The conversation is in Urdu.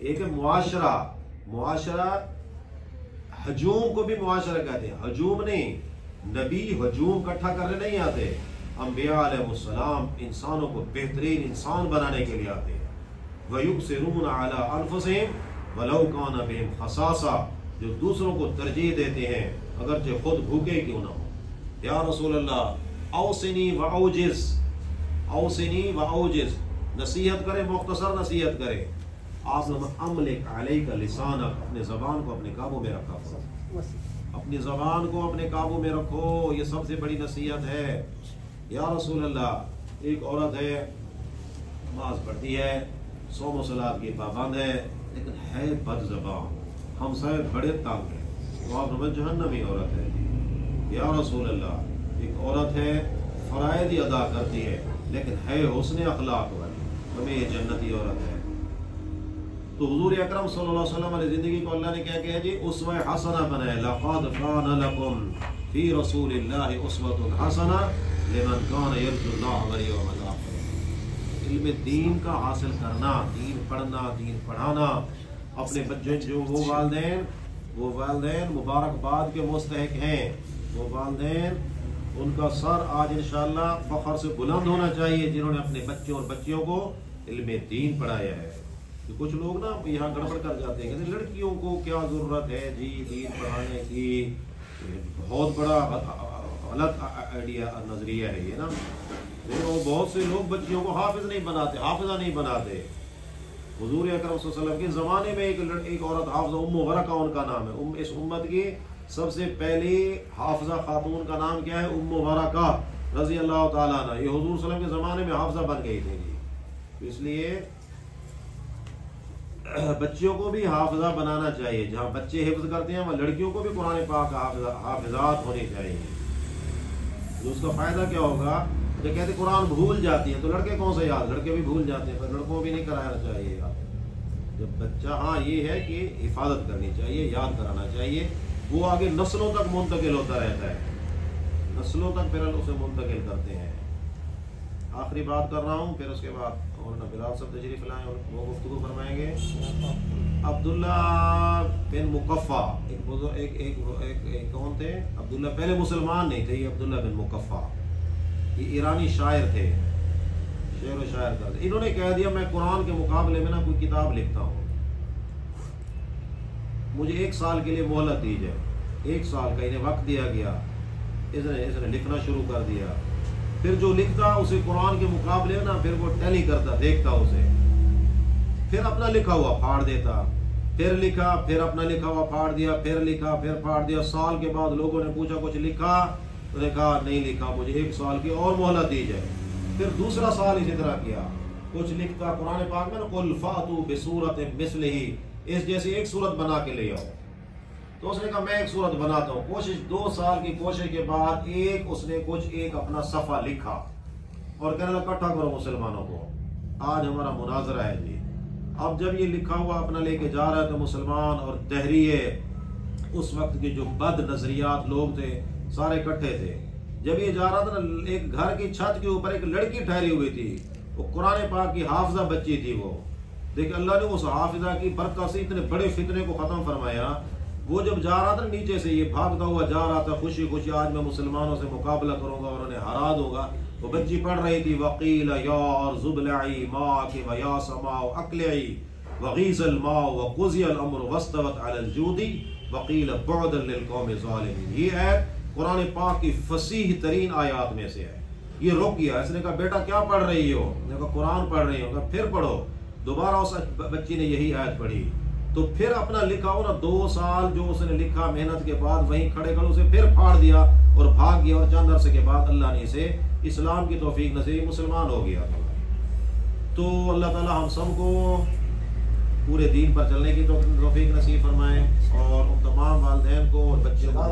ایک ہے معاشرہ، معاشرہ ہجوم کو بھی معاشرہ کہتے ہیں، ہجوم نہیں، نبی ہجوم اکٹھا کرنے نہیں آتے، انبیاء علیہ السلام انسانوں کو بہترین انسان بنانے کے لیے آتے ہیں۔ وَيُؤْثِرُونَ عَلَىٰ أَنفُسِهِمْ وَلَوْ كَانَ بِهِمْ خَصَاصَةٌ، جو دوسروں کو ترجیح دیتے ہیں اگرچہ خود بھوکے کیوں نہ ہو۔ یا رسول اللہ اوصنی وأوجز، اوصنی وأوجز، نصیحت کرے، مختصر نصیحت کرے۔ آپ املک علیک لسانک، اپنے زبان کو اپنے قابو میں رکھا کرو، اپنی زبان کو اپنے قابو میں رکھو، یہ سب سے بڑی نصیحت ہے۔ یا رسول اللہ ایک عورت ہے، نماز پڑھتی ہے، صوم و صلاۃ کی پابند ہے، لیکن ہے بد زبان، ہم سب بڑے تنگ ہیں، تو آپ نے جہنمی عورت ہے۔ یا رسول اللہ ایک عورت ہے فرائض ہی ادا کرتی ہے لیکن ہے حسن اخلاق والی، ہمیں یہ جنتی عورت ہے۔ تو حضور اکرم صلی اللہ علیہ وسلم علیہ زندگی کو اللہ نے کیا کہا جی اسوہ حسنہ بنائے، لقد کان لکم فی رسول اللہ اسوۃ حسنہ لمن کان یرجو اللہ والیوم الآخر۔ علم دین کا حاصل کرنا، دین پڑھنا، دین پڑھانا، اپنے بچے جو وہ والدین مبارکباد کے مستحق ہیں، وہ والدین ان کا سر آج انشاءاللہ فخر سے بلند ہونا چاہیے جنہوں نے اپنے بچوں اور بچیوں کو علم دین پڑھایا ہے۔ کچھ لوگ نا یہاں گڑبڑ کر جاتے ہیں کہ لڑکیوں کو کیا ضرورت ہے جی دین پڑھانے کی، بہت بڑا غلط آئیڈیا نظریہ ہے یہ نا۔ بہت سے لوگ بچیوں کو حافظ نہیں بناتے، حافظہ نہیں بناتے۔ حضور اکرم صلی اللہ علیہ وسلم کے زمانے میں ایک عورت حافظہ ام ورقہ ان کا نام ہے، اس امت کی سب سے پہلی حافظہ خاتون کا نام کیا ہے؟ ام ورقہ رضی اللہ تعالیٰ عنہ۔ یہ حضور صلی اللہ علیہ وسلم کے زمانے میں حافظہ بن گئی تھی جی۔ اس لیے بچیوں کو بھی حافظہ بنانا چاہیے، جہاں بچے حفظ کرتے ہیں وہاں لڑکیوں کو بھی قرآن پاک حافظات ہونی چاہیے۔ اس کا فائدہ کیا ہوگا؟ جو کہتے قرآن بھول جاتی ہیں تو لڑکے کون سے یاد، لڑکے بھی بھول جاتے ہیں، پر لڑکوں بھی نہیں کرانا چاہیے یاد۔ جب بچہ ہاں یہ ہے کہ حفاظت کرنی چاہیے، یاد کرانا چاہیے، وہ آگے نسلوں تک منتقل ہوتا رہتا ہے، نسلوں تک پھر اسے منتقل کرتے ہیں۔ آخری بات کر رہا ہوں، پھر اس کے بعد اور بلال صاحب تشریف لائیں اور وہ گفتگو فرمائیں گے۔ عبداللہ بن مقفع ایک کون تھے؟ عبداللہ پہلے مسلمان نہیں تھے، یہ عبداللہ بن مقفع، یہ ایرانی شاعر تھے، شعر و شاعر کرتے۔ انہوں نے کہہ دیا میں قرآن کے مقابلے میں نا کوئی کتاب لکھتا ہوں، مجھے 1 سال کے لیے مہلت دی جائے۔ 1 سال کا انہیں وقت دیا گیا، اس نے لکھنا شروع کر دیا۔ پھر جو لکھتا اسے قرآن کے مقابلے نا پھر وہ ٹیلی کرتا، دیکھتا اسے، پھر اپنا لکھا ہوا پھاڑ دیتا، پھر لکھا، پھر اپنا لکھا ہوا پھاڑ دیا، پھر لکھا، پھر پھاڑ دیا۔ سال کے بعد لوگوں نے پوچھا کچھ لکھا؟ انہوں نے کہا نہیں لکھا، مجھے 1 سال کی اور مہلت دی جائے۔ پھر دوسرا سال اسی طرح کیا، کچھ لکھتا قرآن پاک میں نا قل فاتوا بسورۃ مثلہ، اس جیسی ایک صورت بنا کے لے آؤ۔ تو اس نے کہا میں ایک صورت بناتا ہوں۔ کوشش 2 سال کی کوشش کے بعد اس نے ایک اپنا صفحہ لکھا اور کہنے لگا اکٹھا کرو مسلمانوں کو، آج ہمارا مناظرہ ہے جی۔ اب جب یہ لکھا ہوا اپنا لے کے جا رہا ہے تو مسلمان اور دہریے، اس وقت کے جو بد نظریات لوگ تھے سارے اکٹھے تھے۔ جب یہ جا رہا تھا نا، ایک گھر کی چھت کے اوپر ایک لڑکی ٹھہری ہوئی تھی، وہ قرآن پاک کی حافظہ بچی تھی۔ وہ دیکھ اللہ نے اس حافظہ کی برکت سے اتنے بڑے فتنے کو ختم فرمایا۔ وہ جب جا رہا تھا نیچے سے یہ بھاگتا ہوا جا رہا تھا خوشی خوشی، آج میں مسلمانوں سے مقابلہ کروں گا اور انہیں ہرا دوں گا۔ وہ بچی پڑھ رہی تھی وقیل یا ارض ابلعی ماءک ویا سماء اقلعی وغیض الماء وقضی الامر واستوت علی الجود وقیل بعدا للقوم الظالمین۔ یہ آیت قرآن پاک کی فصیح ترین آیات میں سے ہے۔ یہ رک گیا، اس نے کہا بیٹا کیا پڑھ رہی ہو؟ میں نے کہا قرآن پڑھ رہی ہوں۔ پھر پڑھو۔ دوبارہ اس بچی نے یہی آیت پڑھی، تو پھر اپنا لکھا ہو نا 2 سال جو اس نے لکھا محنت کے بعد وہیں کھڑے اسے پھر پھاڑ دیا اور بھاگ گیا، اور چند عرصے کے بعد اللہ نے اسے اسلام کی توفیق نصیب، مسلمان ہو گیا۔ تو اللہ تعالی ہم سب کو پورے دین پر چلنے کی توفیق نصیب فرمائے اور تمام والدین کو اور بچوں کو